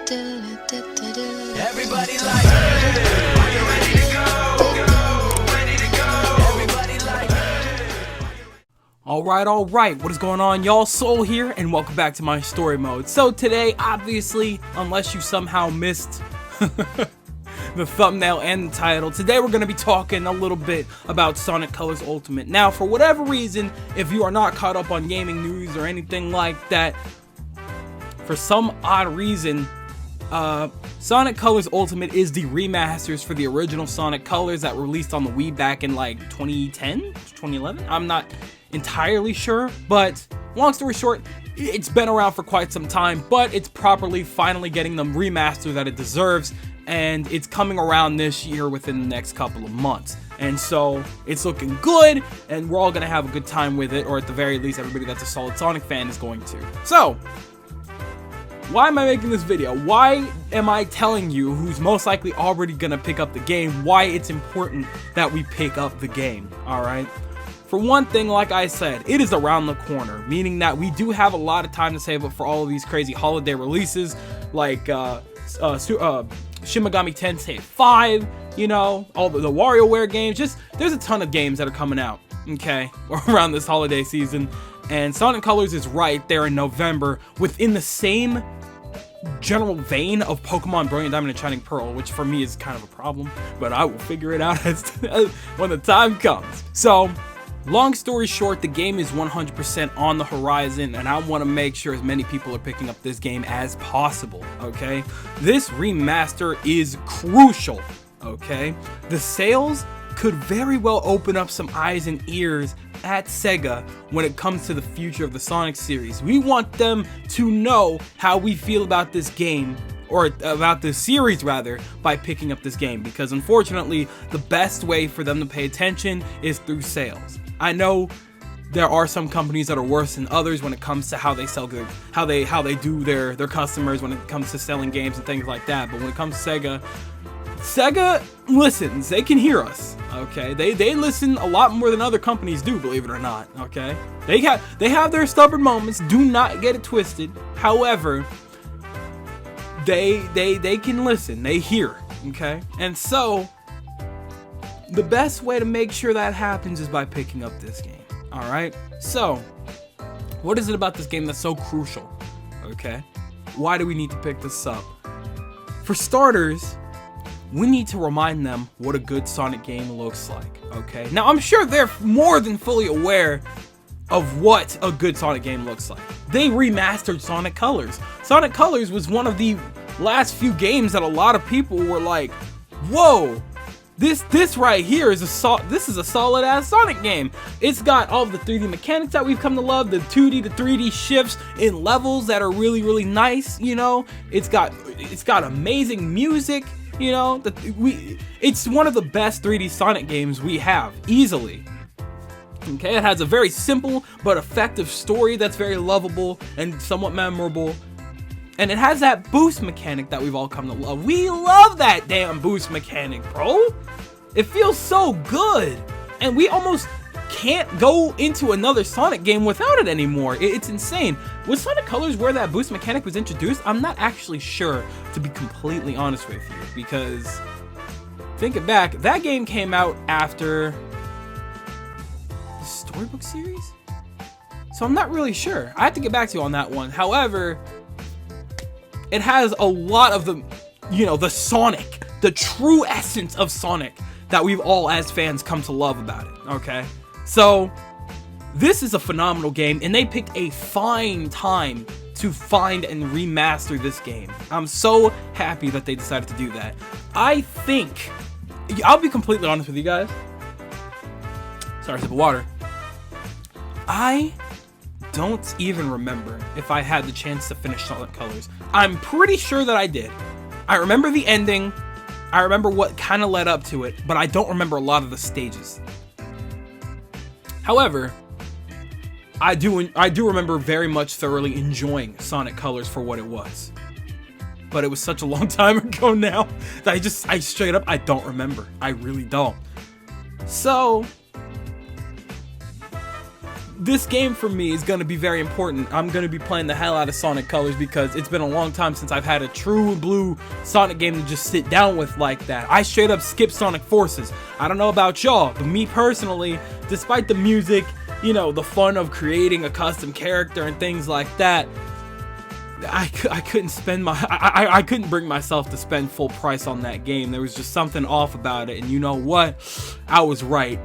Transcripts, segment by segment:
Everybody like, hey, are you ready to go? Ready to go? Everybody like, hey. Alright, what is going on, y'all? Soul here, and welcome back to my story mode. So today, obviously, unless you somehow missed the thumbnail and the title, today we're going to be talking a little bit about Sonic Colors Ultimate. Now, for whatever reason, if you are not caught up on gaming news or anything like that, for some odd reason, Sonic Colors Ultimate is the remasters for the original Sonic Colors that were released on the Wii back in like 2010, 2011? I'm not entirely sure, but long story short, it's been around for quite some time, but it's finally getting the remaster that it deserves, and it's coming around this year within the next couple of months. And so it's looking good, and we're all gonna have a good time with it, or at the very least, everybody that's a solid Sonic fan is going to. So, why am I making this video? Why am I telling you, who's most likely already gonna pick up the game, why it's important that we pick up the game, alright? For one thing, like I said, it is around the corner, meaning that we do have a lot of time to save up for all of these crazy holiday releases, like Shin Megami Tensei 5, you know, all the WarioWare games. Just, there's a ton of games that are coming out, okay, around this holiday season, and Sonic Colors is right there in November, within the same general vein of Pokemon Brilliant Diamond and Shining Pearl, which for me is kind of a problem, but I will figure it out when the time comes. So, long story short, the game is 100% on the horizon, and I want to make sure as many people are picking up this game as possible, okay? This remaster is crucial, okay? The sales could very well open up some eyes and ears at Sega when it comes to the future of the Sonic series. We want them to know how we feel about this game, or about this series rather, by picking up this game, because unfortunately the best way for them to pay attention is through sales. I know there are some companies that are worse than others when it comes to how they sell good, how they do their customers when it comes to selling games and things like that, but when it comes to Sega listens. They can hear us, okay? They listen a lot more than other companies do, believe it or not, okay? They have their stubborn moments, do not get it twisted. However, they can listen, they hear, okay? And so the best way to make sure that happens is by picking up this game, all right? So, what is it about this game that's so crucial, okay? Why do we need to pick this up? For starters, we need to remind them what a good Sonic game looks like, okay? Now, I'm sure they're more than fully aware of what a good Sonic game looks like. They remastered Sonic Colors. Sonic Colors was one of the last few games that a lot of people were like, whoa, this right here is a solid ass Sonic game. It's got all of the 3D mechanics that we've come to love, the 2D to 3D shifts in levels that are really, really nice, you know? It's got amazing music. You know, it's one of the best 3D Sonic games we have, easily. Okay, it has a very simple but effective story that's very lovable and somewhat memorable. And it has that boost mechanic that we've all come to love. We love that damn boost mechanic, bro. It feels so good. And we almost can't go into another Sonic game without it anymore. It's insane. Was Sonic Colors where that boost mechanic was introduced? I'm not actually sure, to be completely honest with you, because thinking back, that game came out after the Storybook series? So I'm not really sure. I have to get back to you on that one. However, it has a lot of the, you know, the Sonic, the true essence of Sonic that we've all as fans come to love about it, okay? So, this is a phenomenal game, and they picked a fine time to find and remaster this game. I'm so happy that they decided to do that. I think, I'll be completely honest with you guys. Sorry, sip of water. I don't even remember if I had the chance to finish Sonic Colors. I'm pretty sure that I did. I remember the ending. I remember what kind of led up to it, but I don't remember a lot of the stages. However, I do remember very much thoroughly enjoying Sonic Colors for what it was. But it was such a long time ago now that I straight up, I don't remember. I really don't. So, this game for me is going to be very important. I'm going to be playing the hell out of Sonic Colors because it's been a long time since I've had a true blue Sonic game to just sit down with like that. I straight up skip Sonic Forces. I don't know about y'all, but me personally, despite the music, you know, the fun of creating a custom character and things like that, I couldn't spend I couldn't bring myself to spend full price on that game. There was just something off about it, and you know what? I was right.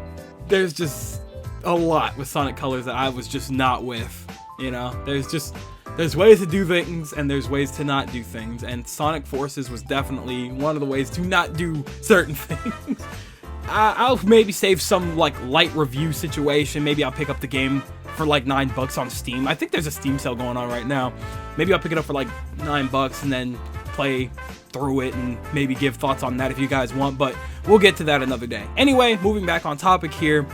There's just a lot with Sonic Colors that I was just not with, you know? There's ways to do things and there's ways to not do things, and Sonic Forces was definitely one of the ways to not do certain things. I'll maybe save some like light review situation. Maybe I'll pick up the game for like $9 on Steam. I think there's a Steam sale going on right now. Maybe I'll pick it up for like $9 and then play through it and maybe give thoughts on that if you guys want, but we'll get to that another day. Anyway, moving back on topic here,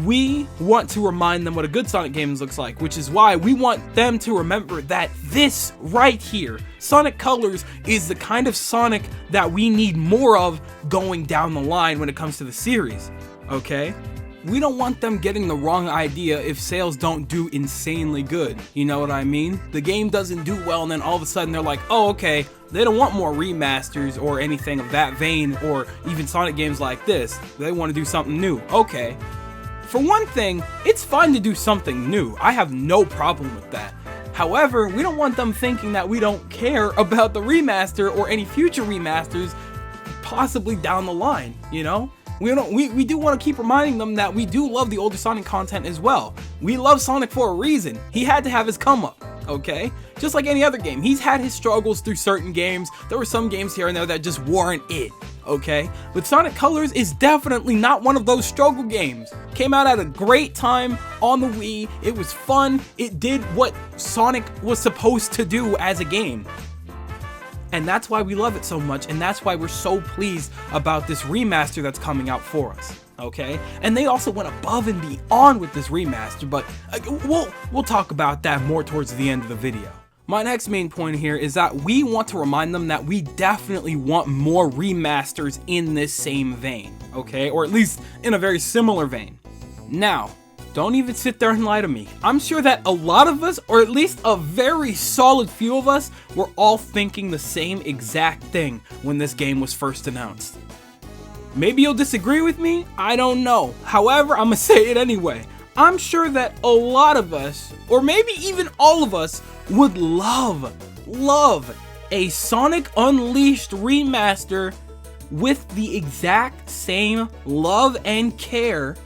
we want to remind them what a good Sonic game looks like, which is why we want them to remember that this right here, Sonic Colors, is the kind of Sonic that we need more of going down the line when it comes to the series, okay? We don't want them getting the wrong idea if sales don't do insanely good, you know what I mean? The game doesn't do well and then all of a sudden they're like, oh okay, they don't want more remasters or anything of that vein, or even Sonic games like this. They want to do something new. Okay. For one thing, it's fine to do something new. I have no problem with that. However, we don't want them thinking that we don't care about the remaster or any future remasters possibly down the line, you know? We do want to keep reminding them that we do love the older Sonic content as well. We love Sonic for a reason. He had to have his come up, okay? Just like any other game. He's had his struggles through certain games. There were some games here and there that just weren't it, okay? But Sonic Colors is definitely not one of those struggle games. Came out at a great time on the Wii. It was fun. It did what Sonic was supposed to do as a game. And that's why we love it so much, and that's why we're so pleased about this remaster that's coming out for us, okay? And they also went above and beyond with this remaster, but we'll talk about that more towards the end of the video. My next main point here is that we want to remind them that we definitely want more remasters in this same vein, okay? Or at least in a very similar vein. Now, don't even sit there and lie to me. I'm sure that a lot of us, or at least a very solid few of us, were all thinking the same exact thing when this game was first announced. Maybe you'll disagree with me, I don't know. However, I'm gonna say it anyway. I'm sure that a lot of us, or maybe even all of us, would love a Sonic Unleashed remaster with the exact same love and care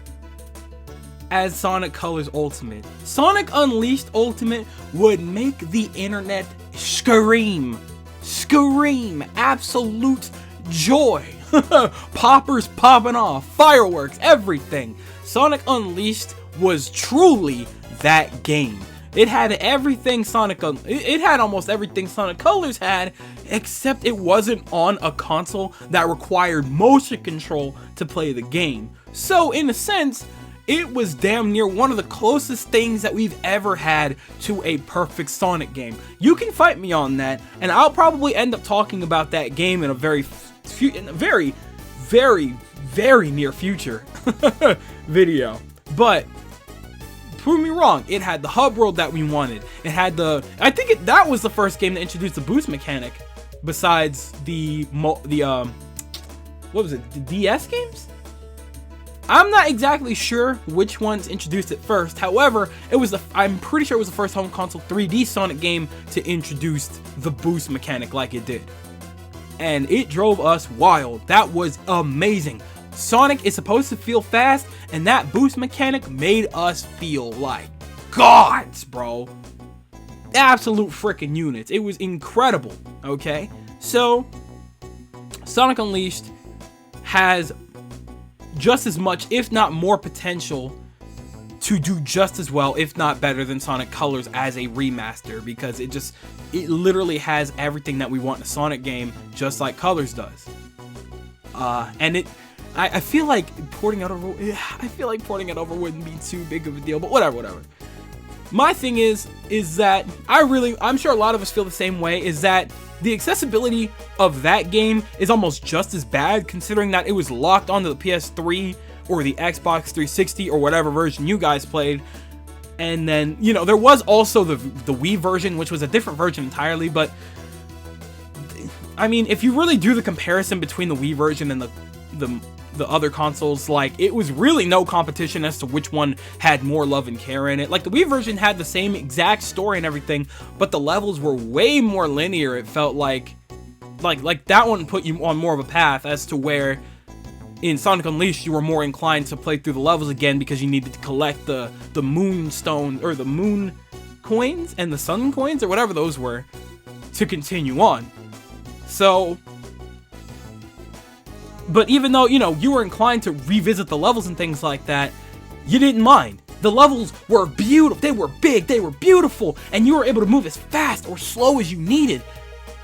as Sonic Colors Ultimate. Sonic Unleashed Ultimate would make the internet scream. Scream. Absolute joy. Poppers popping off. Fireworks. Everything. Sonic Unleashed was truly that game. It had everything it had almost everything Sonic Colors had, except it wasn't on a console that required motion control to play the game. So in a sense, it was damn near one of the closest things that we've ever had to a perfect Sonic game. You can fight me on that, and I'll probably end up talking about that game in a very near future video. But prove me wrong, it had the hub world that we wanted. It had that was the first game to introduce the boost mechanic, besides the what was it, the DS games? I'm not exactly sure which ones introduced it first. However, I'm pretty sure it was the first home console 3D Sonic game to introduce the boost mechanic like it did. And it drove us wild. That was amazing. Sonic is supposed to feel fast, and that boost mechanic made us feel like gods, bro. Absolute freaking units. It was incredible, okay? So, Sonic Unleashed has just as much, if not more potential to do just as well, if not better than Sonic Colors as a remaster, because it literally has everything that we want in a Sonic game, just like Colors does. And I feel like porting it over wouldn't be too big of a deal, but whatever. My thing is that I'm sure a lot of us feel the same way, is that the accessibility of that game is almost just as bad, considering that it was locked onto the PS3 or the Xbox 360 or whatever version you guys played. And then, you know, there was also the Wii version, which was a different version entirely, but I mean, if you really do the comparison between the Wii version and the other consoles, like, it was really no competition as to which one had more love and care in it. Like, the Wii version had the same exact story and everything, but the levels were way more linear. It felt like that one put you on more of a path, as to where in Sonic Unleashed you were more inclined to play through the levels again because you needed to collect the moon stones, or the moon coins and the sun coins, or whatever those were, to continue on. So, but even though, you know, you were inclined to revisit the levels and things like that, you didn't mind. The levels were beautiful, they were big, they were beautiful, and you were able to move as fast or slow as you needed.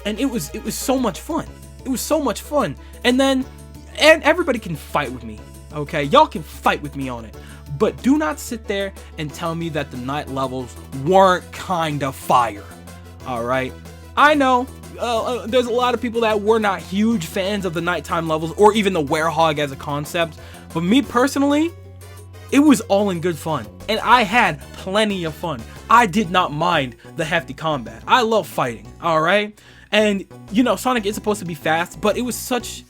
And it was so much fun. It was so much fun. And then, and everybody can fight with me, okay? Y'all can fight with me on it. But do not sit there and tell me that the night levels weren't kind of fire, alright? I know, there's a lot of people that were not huge fans of the nighttime levels, or even the Werehog as a concept. But me personally, it was all in good fun. And I had plenty of fun. I did not mind the hefty combat. I love fighting, alright? And, you know, Sonic is supposed to be fast, but it was such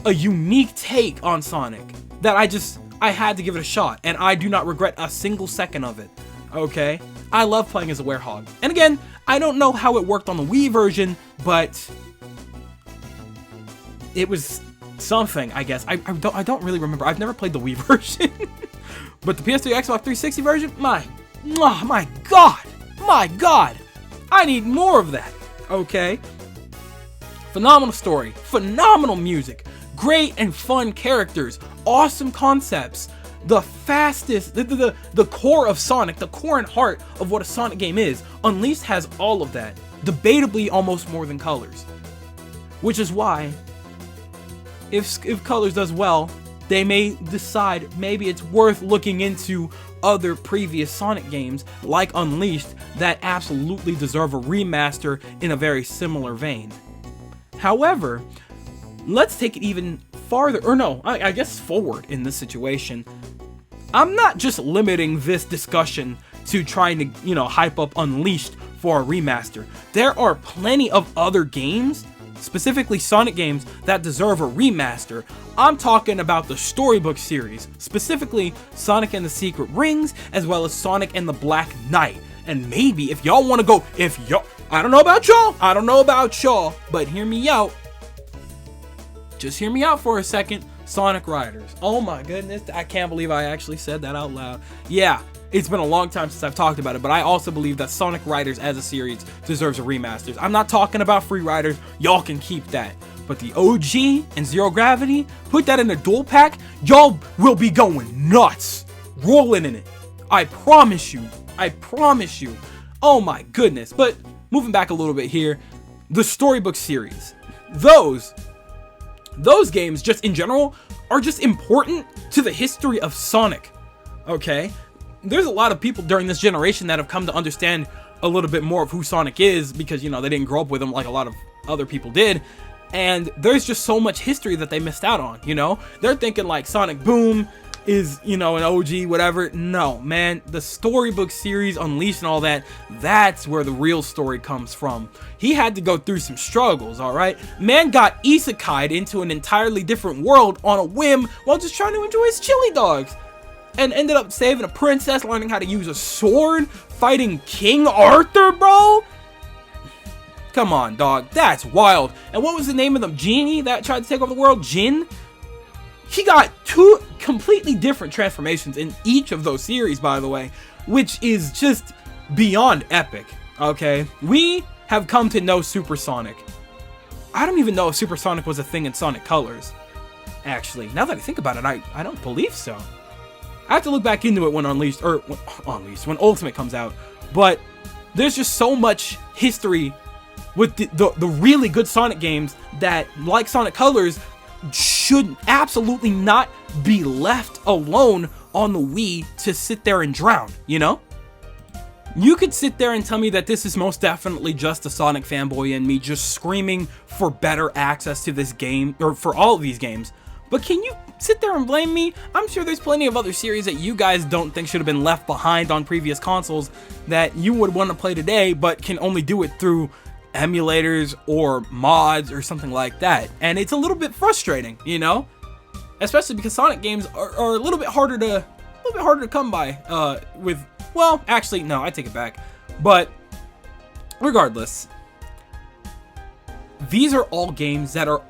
a unique take on Sonic that I had to give it a shot, and I do not regret a single second of it, okay? I love playing as a Werehog. And again, I don't know how it worked on the Wii version, but it was something, I guess. I don't really remember. I've never played the Wii version. But the PS3, Xbox 360 version, my God, I need more of that, okay? Phenomenal story, phenomenal music, great and fun characters, awesome concepts, the fastest, the core of Sonic, the core and heart of what a Sonic game is. Unleashed has all of that, debatably almost more than Colors. Which is why, if Colors does well, they may decide maybe it's worth looking into other previous Sonic games, like Unleashed, that absolutely deserve a remaster in a very similar vein. However, let's take it even farther, or no, I guess forward in this situation. I'm not just limiting this discussion to trying to, you know, hype up Unleashed for a remaster. There are plenty of other games, specifically Sonic games, that deserve a remaster. I'm talking about the Storybook series, specifically Sonic and the Secret Rings, as well as Sonic and the Black Knight. And maybe if y'all want to go, I don't know about y'all, but hear me out. Just hear me out for a second. Sonic Riders. Oh my goodness, I can't believe I actually said that out loud. Yeah, it's been a long time since I've talked about it, but I also believe that Sonic Riders as a series deserves a remaster. I'm not talking about Free Riders, y'all can keep that. But the OG and Zero Gravity, put that in a dual pack, y'all will be going nuts. Rolling in it. I promise you. Oh my goodness. But moving back a little bit here, the Storybook series. Those games, just in general, are just important to the history of Sonic, okay? There's a lot of people during this generation that have come to understand a little bit more of who Sonic is because, you know, they didn't grow up with him like a lot of other people did. And there's just so much history that they missed out on, you know? They're thinking like Sonic Boom is, you know, an OG, whatever. No, man, the Storybook series, Unleashed and all that, that's where the real story comes from. He had to go through some struggles, alright? Man got isekai'd into an entirely different world on a whim while just trying to enjoy his chili dogs. And ended up saving a princess, learning how to use a sword, fighting King Arthur, bro? Come on, dog, that's wild. And what was the name of the genie that tried to take over the world? Jin? He got two completely different transformations in each of those series, by the way, which is just beyond epic, okay? We have come to know Super Sonic. I don't even know if Super Sonic was a thing in Sonic Colors, actually. Now that I think about it, I don't believe so. I have to look back into it when when Ultimate comes out, but there's just so much history with the really good Sonic games that, like Sonic Colors, should absolutely not be left alone on the Wii to sit there and drown, you know? You could sit there and tell me that this is most definitely just a Sonic fanboy in me just screaming for better access to this game, or for all of these games, but can you sit there and blame me. I'm sure there's plenty of other series that you guys don't think should have been left behind on previous consoles that you would want to play today, but can only do it through emulators or mods or something like that. And it's a little bit frustrating, you know, especially because Sonic games are a little bit harder to come by with, well, actually, no, I take it back. But regardless, these are all games that are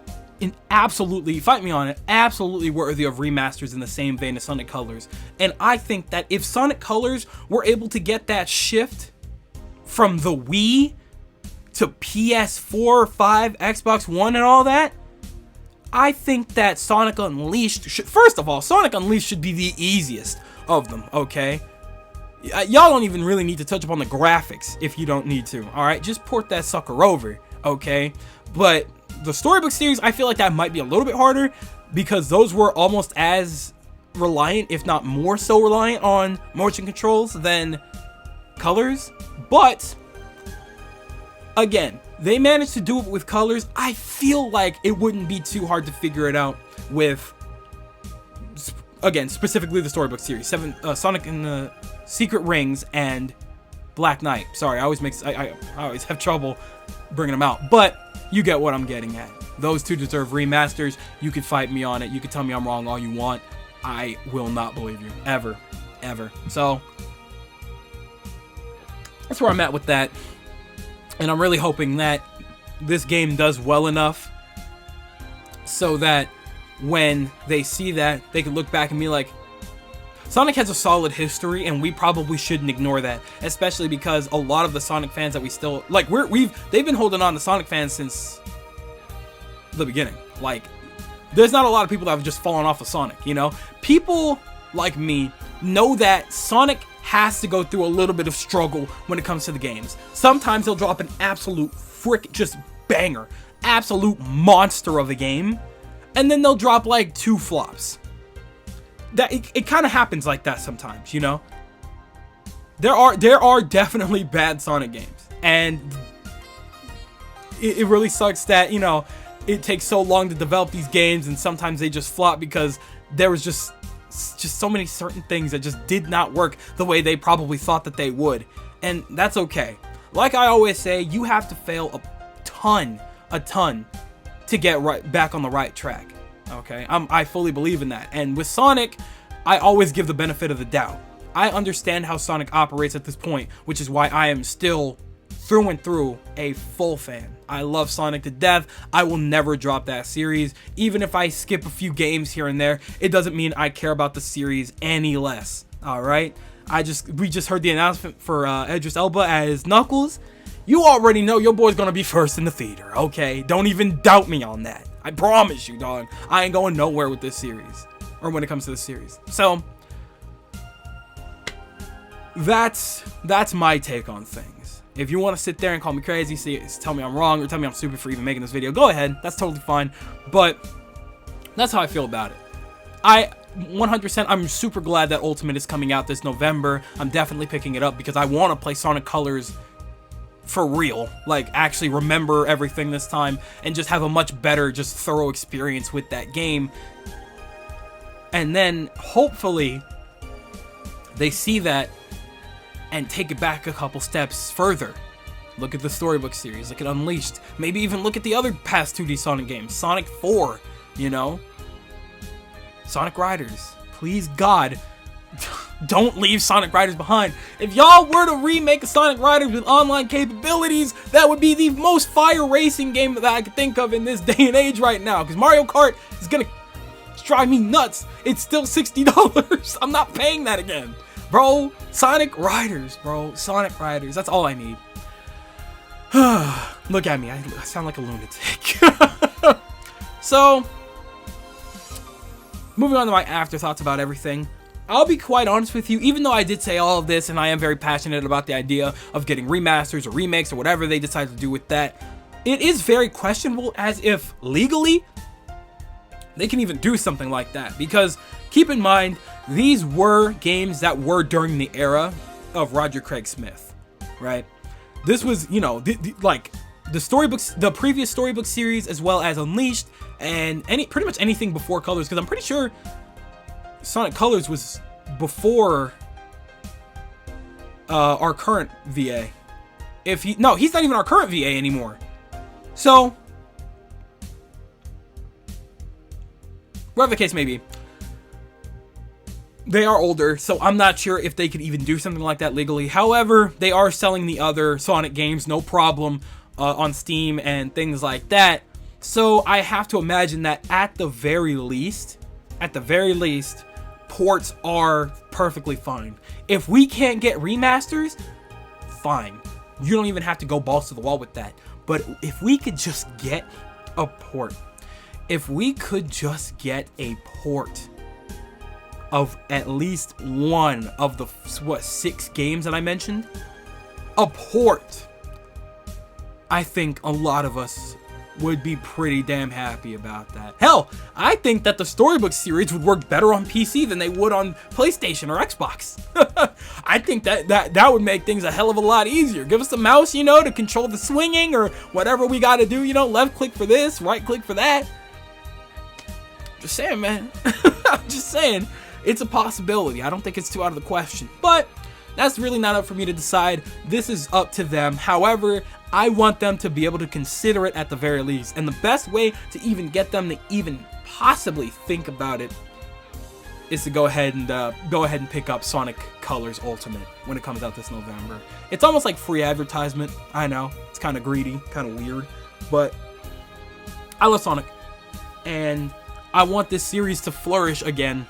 absolutely, fight me on it, absolutely worthy of remasters in the same vein as Sonic Colors. And I think that if Sonic Colors were able to get that shift from the Wii to PS4, 5, Xbox One and all that, I think that Sonic Unleashed should, first of all, Sonic Unleashed should be the easiest of them, okay? Y'all don't even really need to touch upon the graphics if you don't need to, alright? Just port that sucker over, okay? But the Storybook series, I feel like that might be a little bit harder because those were almost as reliant, if not more so reliant on motion controls than Colors. But again, they managed to do it with Colors. I feel like it wouldn't be too hard to figure it out with, again, specifically the Storybook series. Sonic and the Secret Rings and Black Knight. Sorry, I always have trouble bringing them out, but you get what I'm getting at. Those two deserve remasters. You can fight me on it. You can tell me I'm wrong all you want. I will not believe you. Ever. Ever. So, that's where I'm at with that. And I'm really hoping that this game does well enough so that when they see that, they can look back and be like, Sonic has a solid history, and we probably shouldn't ignore that, especially because a lot of the Sonic fans that we still like, they've been holding on to Sonic fans since the beginning. Like, there's not a lot of people that have just fallen off of Sonic, you know? People like me know that Sonic has to go through a little bit of struggle when it comes to the games. Sometimes they'll drop an absolute just banger, absolute monster of a game, and then they'll drop like 2 flops. That it kind of happens like that sometimes, you know. There are definitely bad Sonic games, and it really sucks that, you know, it takes so long to develop these games, and sometimes they just flop because there was just so many certain things that just did not work the way they probably thought that they would, and that's okay. Like I always say, you have to fail a ton to get back on the right track. Okay, I fully believe in that. And with Sonic, I always give the benefit of the doubt. I understand how Sonic operates at this point, which is why I am still through and through a full fan. I love Sonic to death. I will never drop that series. Even if I skip a few games here and there, it doesn't mean I care about the series any less. Alright? We just heard the announcement for Idris Elba as Knuckles. You already know your boy's gonna be first in the theater, okay? Don't even doubt me on that. I promise you, dog. I ain't going nowhere with this series. Or when it comes to this series. So, that's my take on things. If you want to sit there and call me crazy, tell me I'm wrong, or tell me I'm stupid for even making this video, go ahead. That's totally fine. But, that's how I feel about it. 100%, I'm super glad that Ultimate is coming out this November. I'm definitely picking it up because I want to play Sonic Colors for real, like actually remember everything this time and just have a much better, just thorough experience with that game. And then hopefully they see that and take it back a couple steps further. Look at the Storybook series, look at Unleashed, maybe even look at the other past 2D Sonic games, Sonic 4, you know, Sonic Riders. Please God, don't leave Sonic Riders behind. If y'all were to remake a Sonic Riders with online capabilities, that would be the most fire racing game that I could think of in this day and age right now. Because Mario Kart is gonna drive me nuts. It's still $60. I'm not paying that again. Bro, Sonic Riders, bro. Sonic Riders. That's all I need. Look at me. I sound like a lunatic. So, moving on to my afterthoughts about everything. I'll be quite honest with you, even though I did say all of this and I am very passionate about the idea of getting remasters or remakes or whatever they decide to do with that, it is very questionable as if legally they can even do something like that. Because keep in mind, these were games that were during the era of Roger Craig Smith, right? This was, you know, like the storybooks, the previous storybook series, as well as Unleashed, and pretty much anything before Colors, because I'm pretty sure Sonic Colors was before our current VA. He's not even our current VA anymore. So, whatever the case may be, they are older, so I'm not sure if they could even do something like that legally. However, they are selling the other Sonic games, no problem, on Steam and things like that. So I have to imagine that at the very least, ports are perfectly fine. If we can't get remasters, fine. You don't even have to go balls to the wall with that. But if we could just get a port, if we could just get a port of at least one of the 6 games that I mentioned, a port, I think a lot of us would be pretty damn happy about that. Hell, I think that the storybook series would work better on PC than they would on PlayStation or Xbox. I think that would make things a hell of a lot easier. Give us a mouse, you know, to control the swinging or whatever we got to do, you know, left click for this, right click for that. Just saying, man. I'm just saying, it's a possibility. I don't think it's too out of the question, but that's really not up for me to decide. This is up to them. However, I want them to be able to consider it at the very least. And the best way to even get them to even possibly think about it is to go ahead and pick up Sonic Colors Ultimate when it comes out this November. It's almost like free advertisement. I know, it's kind of greedy, kind of weird, but I love Sonic, and I want this series to flourish again.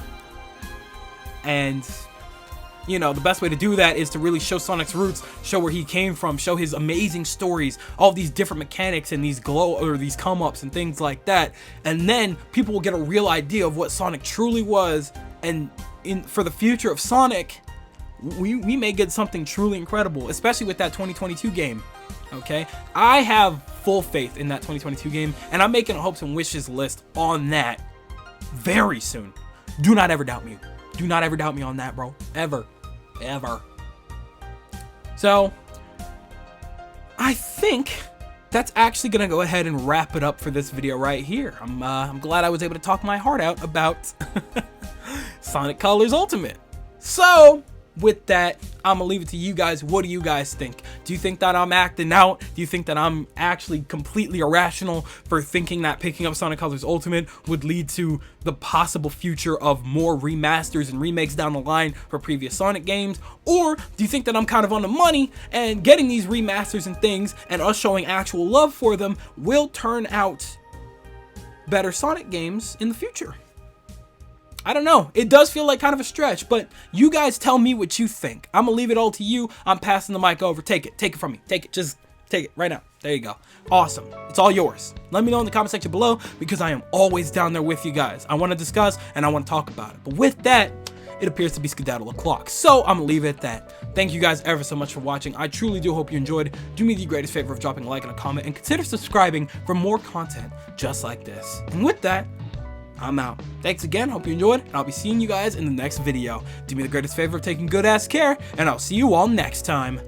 And you know, the best way to do that is to really show Sonic's roots, show where he came from, show his amazing stories, all these different mechanics and these these come-ups and things like that. And then people will get a real idea of what Sonic truly was. And for the future of Sonic, we may get something truly incredible, especially with that 2022 game. Okay? I have full faith in that 2022 game, and I'm making a hopes and wishes list on that very soon. Do not ever doubt me. Do not ever doubt me on that, bro. Ever. So, I think that's actually gonna go ahead and wrap it up for this video right here. I'm glad I was able to talk my heart out about Sonic Colors Ultimate. So, with that, I'm gonna leave it to you guys. What do you guys think? Do you think that I'm acting out? Do you think that I'm actually completely irrational for thinking that picking up Sonic Colors Ultimate would lead to the possible future of more remasters and remakes down the line for previous Sonic games? Or do you think that I'm kind of on the money and getting these remasters and things and us showing actual love for them will turn out better Sonic games in the future? I don't know. It does feel like kind of a stretch, but you guys tell me what you think. I'm gonna leave it all to you. I'm passing the mic over. Take it from me. Take it. Just take it right now. There you go. Awesome. It's all yours. Let me know in the comment section below, because I am always down there with you guys. I want to discuss and I want to talk about it. But with that, it appears to be skedaddle o'clock. So I'm gonna leave it at that. Thank you guys ever so much for watching. I truly do hope you enjoyed. Do me the greatest favor of dropping a like and a comment, and consider subscribing for more content just like this. And with that, I'm out. Thanks again, hope you enjoyed, and I'll be seeing you guys in the next video. Do me the greatest favor of taking good ass care, and I'll see you all next time.